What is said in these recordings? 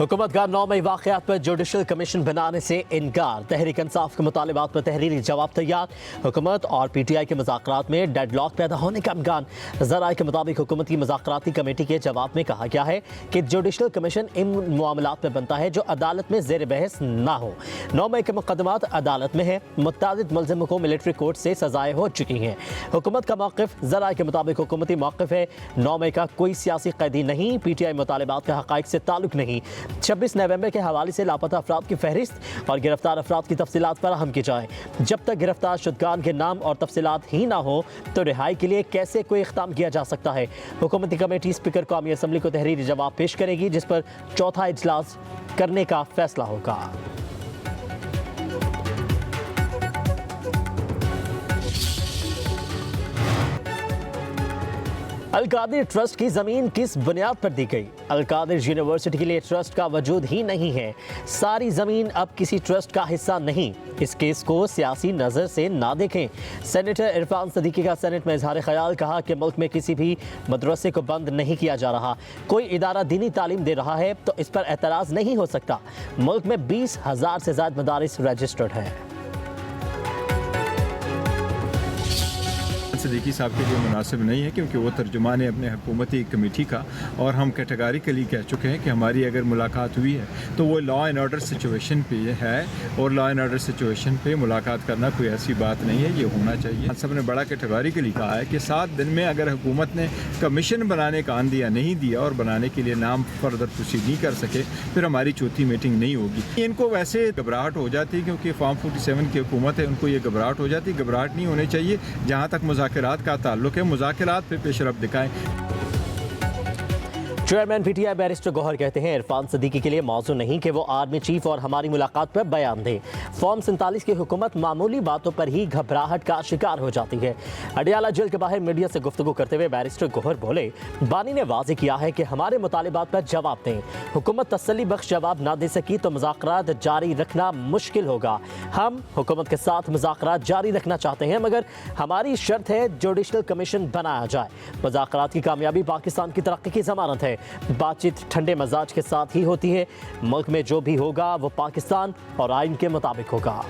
हुकूमत का 9 मई वाक़यात पर जुडिशल कमीशन बनाने से इनकार। तहरीक इंसाफ के मुतालिबात पर तहरीरी जवाब तैयार। हुकूमत और PTI के मुज़ाकरात में डेडलॉक पैदा होने का इम्कान। ज़राए के मुताबिक हुकूमत की मुज़ाकराती कमेटी के जवाब में कहा गया है कि जुडिशल कमीशन इन मामलात में बनता है जो अदालत में ज़ेर बहस ना हो। 9 मई के मुकदमात अदालत में है। मुतादिद मुलज़िमों को मिलिट्री कोर्ट से सजाएँ हो चुकी हैं। हुकूमत का मौक़िफ़ ज़राए के मुताबिक हुकूमती मौक़िफ़ है 9 मई का कोई सियासी कैदी नहीं। PTI मुतालिबात के हक़ाइक़ से ताल्लुक़ नहीं। 26 नवंबर के हवाले से लापता अफराद की फहरिस्त और गिरफ्तार अफराद की तफसीलात फराहम की जाए। जब तक गिरफ्तार शुदगान के नाम और तफसीलात ही ना हो तो रिहाई के लिए कैसे कोई इक़दाम किया जा सकता है। हुकूमती कमेटी स्पीकर कौमी असम्बली को तहरीरी जवाब पेश करेगी जिस पर चौथा इजलास करने का फैसला होगा। अल-कादिर ट्रस्ट की ज़मीन किस बुनियाद पर दी गई? अल-कादिर यूनिवर्सिटी के लिए ट्रस्ट का वजूद ही नहीं है। सारी ज़मीन अब किसी ट्रस्ट का हिस्सा नहीं। इस केस को सियासी नज़र से ना देखें। सेनेटर इरफान सदीकी का सेनेट में इजहार ख्याल, कहा कि मुल्क में किसी भी मदरसे को बंद नहीं किया जा रहा। कोई इदारा दीनी तालीम दे रहा है तो इस पर एतराज़ नहीं हो सकता। मुल्क में 20,000 से ज़्यादा मदारिस रजिस्टर्ड हैं। सदीकी साहब के लिए मुनासिब नहीं है क्योंकि वो तर्जुमान है अपने हुकूमती कमेटी का, और हम कैटेगरिकली कह चुके हैं कि हमारी अगर मुलाकात हुई है तो वो लॉ एंड ऑर्डर सिचुएशन पे है, और लॉ एंड ऑर्डर सिचुएशन पे मुलाकात करना कोई ऐसी बात नहीं है, ये होना चाहिए। सब ने बड़ा कैटेगरिकली कहा है कि 7 दिन में अगर हुकूमत ने कमीशन बनाने का आंदिया नहीं दिया और बनाने के लिए नाम फर्दर प्रोसीड नहीं कर सके फिर हमारी चौथी मीटिंग नहीं होगी। इनको वैसे घबराहट हो जाती है क्योंकि फॉर्म 47 की हुकूमत है, उनको ये घबराहट हो जाती है। घबराहट नहीं होनी चाहिए। जहाँ तक मुज़ाकरात का ताल्लुक है, मुज़ाकरात पे पेशरफ दिखाएं। चेयरमैन PTI बैरिस्टर गौहर कहते हैं इरफान सदीकी के लिए मौजू नहीं कि वो आर्मी चीफ और हमारी मुलाकात पर बयान दे। फॉर्म 47 की हुकूमत मामूली बातों पर ही घबराहट का शिकार हो जाती है। अडियाला जेल के बाहर मीडिया से गुफ्तगू करते हुए बैरिस्टर गौहर बोले, बानी ने वाज़ेह किया है कि हमारे मुतालिबात पर जवाब दें। हुकूमत तसल्ली बख्श जवाब ना दे सकी तो मुज़ाकरात जारी रखना मुश्किल होगा। हम हुकूमत के साथ मुज़ाकरात जारी रखना चाहते हैं मगर हमारी शर्त है जुडिशल कमीशन बनाया जाए। मुज़ाकरात की कामयाबी पाकिस्तान की तरक्की की ज़मानत है। बातचीत ठंडे मजाज के साथ ही होती है। मुल्क में जो भी होगा वो पाकिस्तान और आइन के मुताबिक होगा।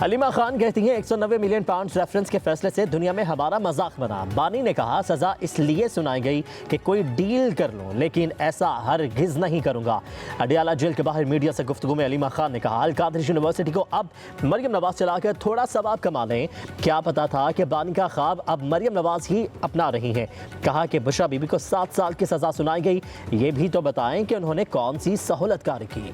हलीमा खान कहती हैं 190 मिलियन पाउंड रेफरेंस के फैसले से दुनिया में हमारा मजाक बना। बानी ने कहा सजा इसलिए सुनाई गई कि कोई डील कर लूं, लेकिन ऐसा हरगिज नहीं करूंगा। अडियाला जेल के बाहर मीडिया से गुफ्तगू में हलीमा खान ने कहा अल-कादिर यूनिवर्सिटी को अब मरियम नवाज चलाकर थोड़ा सवाब कमा लें। क्या पता था कि बानी का ख्वाब अब मरियम नवाज ही अपना रही हैं। कहा कि बुशरा बीबी को 7 साल की सजा सुनाई गई, ये भी तो बताएं कि उन्होंने कौन सी सहूलतकारी की।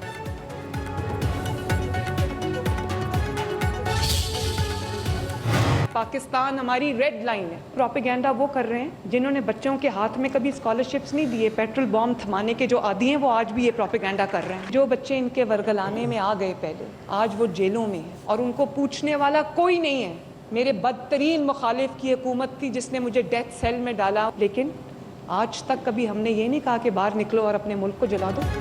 पाकिस्तान हमारी रेड लाइन है। प्रोपेगेंडा वो कर रहे हैं जिन्होंने बच्चों के हाथ में कभी स्कॉलरशिप्स नहीं दिए, पेट्रोल बॉम्ब थमाने के जो आदी हैं वो आज भी ये प्रोपेगेंडा कर रहे हैं। जो बच्चे इनके वर्गलाने में आ गए पहले, आज वो जेलों में हैं और उनको पूछने वाला कोई नहीं है। मेरे बदतरीन मुखालिफ की हुकूमत थी जिसने मुझे डेथ सेल में डाला, लेकिन आज तक कभी हमने ये नहीं कहा कि बाहर निकलो और अपने मुल्क को जला दो।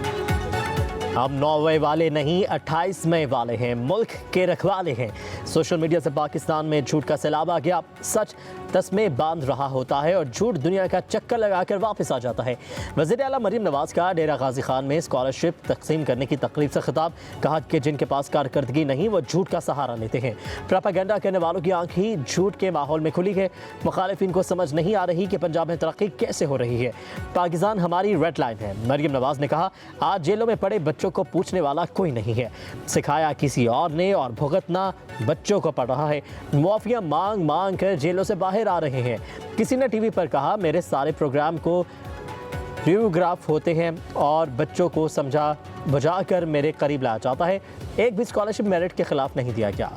हम 9 मई वाले नहीं 28 मई वाले हैं, मुल्क के रखवाले हैं। सोशल मीडिया से पाकिस्तान में झूठ का सैलाब आ गया। सच तस्मे बांध रहा होता है और झूठ दुनिया का चक्कर लगाकर वापस आ जाता है। वज़ीर आला मरीम नवाज का डेरा गाजी खान में स्कॉलरशिप तकसीम करने की तकरीब से खिताब, कहा कि जिनके पास कारकर्दगी नहीं वो झूठ का सहारा लेते हैं। प्रोपेगेंडा करने वालों की आंख ही झूठ के माहौल में खुली है। मुखालिफिन को समझ नहीं आ रही कि पंजाब में तरक्की कैसे हो रही है। पाकिस्तान हमारी रेड लाइन है। मरीम नवाज ने कहा आज जेलों में पड़े बच्चों को पूछने वाला कोई नहीं है। सिखाया किसी और ने और भुगतना बच्चों को पड़ रहा है। मुआफिया मांग मांग कर जेलों से बाहर आ रहे हैं। किसी ने टीवी पर कहा मेरे सारे प्रोग्राम को रिव्यूग्राफ होते हैं और बच्चों को समझा बुझाकर मेरे करीब लाया जाता है। एक भी स्कॉलरशिप मेरिट के खिलाफ नहीं दिया गया।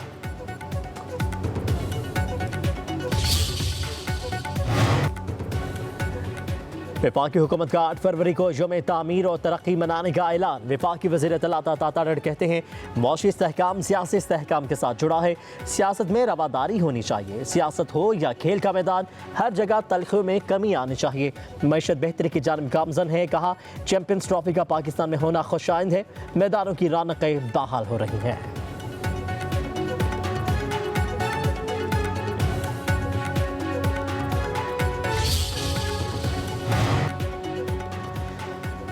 वफाकी हुकूमत का 8 फरवरी को यौम तामीर और तरक्की मनाने का ऐलान। वफाकी वज़ीर इत्तलात तातारड़ कहते हैं मौशी इस्तेहकाम सियासी इस्तेहकाम के साथ जुड़ा है। सियासत में रवादारी होनी चाहिए। सियासत हो या खेल का मैदान, हर जगह तलखियों में कमी आनी चाहिए। मईशत बेहतरी की जानब गामजन है। कहा चैंपियंस ट्रॉफी का पाकिस्तान में होना खुशाइंद है। मैदानों की रौनकें बहाल हो रही हैं।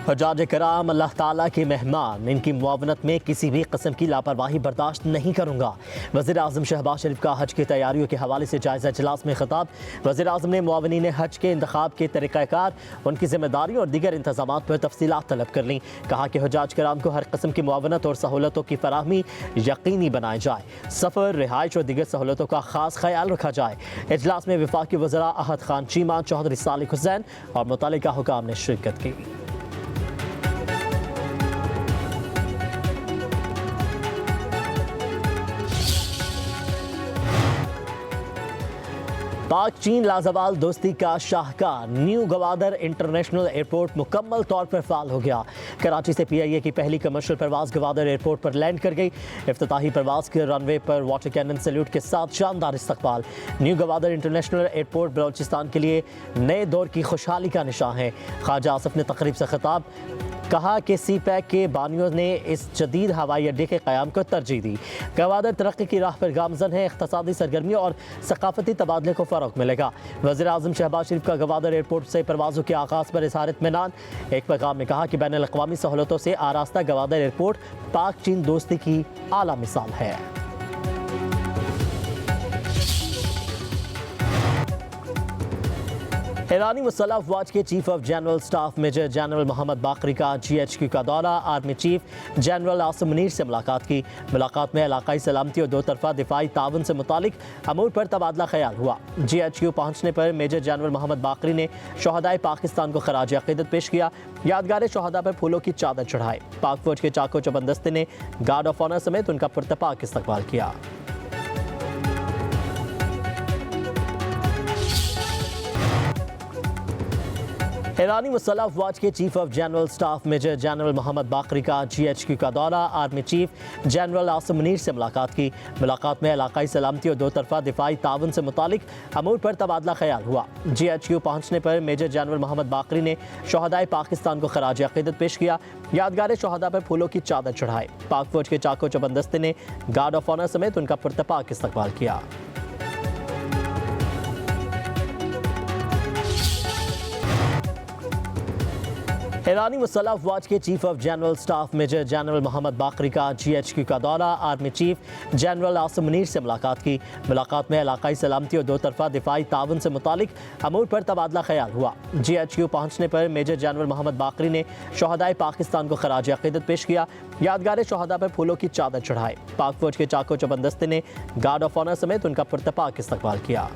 हजाज कराम अल्लाह ताला के मेहमान, इनकी मुआवनत में किसी भी किस्म की लापरवाही बर्दाश्त नहीं करूँगा। वज़ीर आज़म शहबाज शरीफ का हज की तैयारियों के हवाले से जायज़ा इजलास में खिताब। वज़ीर आज़म ने मुआवनीन हज के इंतखाब के तरीक़ाकार, उनकी जिम्मेदारी और दीगर इंतज़ामात पर तफसीलात तलब कर लीं। कहा कि हजाज कराम को हर किस्म की मुआवनत और सहूलतों की फराहमी यकीनी बनाई जाए। सफ़र, रिहाइश और दीगर सहूलतों का खास ख्याल रखा जाए। इजलास में वफाकी वज़रा अहद खान चीमा, चौधरी सालिक हुसैन और मुतल्लिका हुकाम ने शिरकत की। पाक चीन लाजवाल दोस्ती का शाहकार न्यू गवादर इंटरनेशनल एयरपोर्ट मुकम्मल तौर पर फाल हो गया। कराची से PIA की पहली कमर्शियल परवाज गवादर एयरपोर्ट पर लैंड कर गई। इफ्तिताही परवाज के रनवे पर वाटर कैनन सैल्यूट के साथ शानदार इस्तकबाल। New Gwadar international airport Balochistan के लिए नए दौर की खुशहाली का निशान है। ख्वाजा आसिफ ने तकरीब से खिताब कहा कि CPEC के बानियों ने इस जदीद हवाई अड्डे के क़याम को तरजीह दी। गवादर तरक्की की राह पर गामजन है। इक़्तिसादी सरगर्मियों और सकाफती तबादले को फ़रोग़ मिलेगा। वज़ीर आज़म शहबाज शरीफ का गवादर एयरपोर्ट से परवाज़ों के आगाज़ पर इज़हार इत्मीनान। एक पैगाम में कहा कि बैनुल अक़वामी सहूलतों से आरास्ता गवादर एयरपोर्ट पाक चीन दोस्ती की आला मिसाल है। ईरानी मुसल्लह अफ़वाज के chief of general staff major general Mohammad Bagheri का GHQ का दौरा। Army chief general Asim Munir से मुलाकात की। मुलाकात में इलाकाई सलामती और दो तरफा दिफाई ताउन से मुतालिक अमूर पर तबादला ख्याल हुआ। GHQ पहुँचने पर मेजर जनरल मोहम्मद बाकरी ने शहदाए पाकिस्तान को खराज अक़ीदत पेश किया। यादगार शहदा पर फूलों की चादर चढ़ाई। पाक फौज के चाको चबंदस्ते ने गार्ड ऑफ ऑनर समेत उनका पुरतपाक इस्तकबाल किया। ईरानी मुसल्लह अफ़वाज के chief of general staff major general Mohammad Bagheri का GHQ का दौरा। Army chief general Asim Munir से मुलाकात की। मुलाकात में इलाकाई सलामती और दो तरफा दिफाई ताउन से मुतालिक अमूर पर तबादला ख्याल हुआ। GHQ पहुँचने पर मेजर जनरल मोहम्मद बाकरी ने शहदाए पाकिस्तान को खराज अक़ीदत पेश किया। यादगार शहदा पर फूलों की चादर चढ़ाई। पाक फौज के चाको चबंदस्ते ने गार्ड ऑफ ऑनर समेत उनका पुरतपाक इस्तकबाल किया। ईरानी मुसल्लह अफ़वाज के chief of general staff major general Mohammad Bagheri का GHQ का दौरा। Army chief general Asim Munir से मुलाकात की। मुलाकात में इलाकाई सलामती और दो तरफा दिफाई ताउन से मुतालिक अमूर पर तबादला ख्याल हुआ। GHQ पहुँचने पर मेजर जनरल मोहम्मद बाकरी ने शहदाए पाकिस्तान को खराज अक़ीदत पेश किया। यादगार शहदा पर फूलों की चादर चढ़ाई। पाक फौज के चाको चबंदस्ते ने गार्ड ऑफ ऑनर समेत उनका पुरतपाक इस्तकबाल किया।